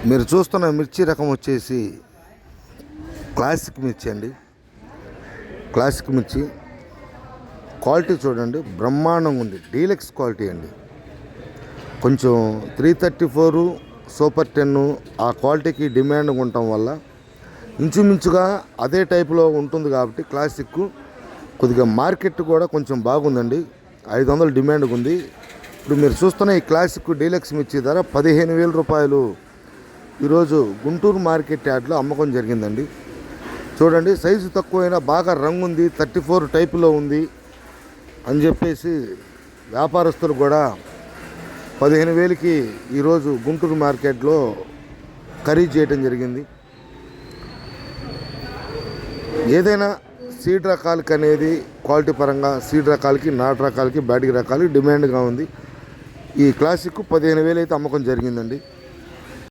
మీరు చూస్తున్న మిర్చి రకం వచ్చేసి క్లాసిక్ మిర్చి అండి. క్లాసిక్ మిర్చి క్వాలిటీ చూడండి, బ్రహ్మాండంగా ఉంది. డీలక్స్ క్వాలిటీ అండి. కొంచెం 334 సూపర్ 10 ఆ క్వాలిటీకి డిమాండ్ ఉండటం వల్ల ఇంచుమించుగా అదే టైపులో ఉంటుంది కాబట్టి క్లాసిక్ కొద్దిగా మార్కెట్ కూడా కొంచెం బాగుందండి. 500 డిమాండ్ ఉంది. ఇప్పుడు మీరు చూస్తున్న ఈ క్లాసిక్ డీలక్స్ మిర్చి ధర 15,000 రూపాయలు ఈరోజు గుంటూరు మార్కెట్ యార్డ్లో అమ్మకం జరిగిందండి. చూడండి, సైజు తక్కువైనా బాగా రంగు ఉంది, 34 టైపులో ఉంది అని చెప్పేసి వ్యాపారస్తులు కూడా 15,000కి ఈరోజు గుంటూరు మార్కెట్లో ఖరీదు చేయడం జరిగింది. ఏదైనా సీడ్ రకాలకి అనేది క్వాలిటీ పరంగా సీడ్ రకాలకి, నాటు రకాలకి, బ్యాటికి రకాలకి డిమాండ్గా ఉంది. ఈ క్లాసిక్ 15,000 అయితే అమ్మకం జరిగిందండి.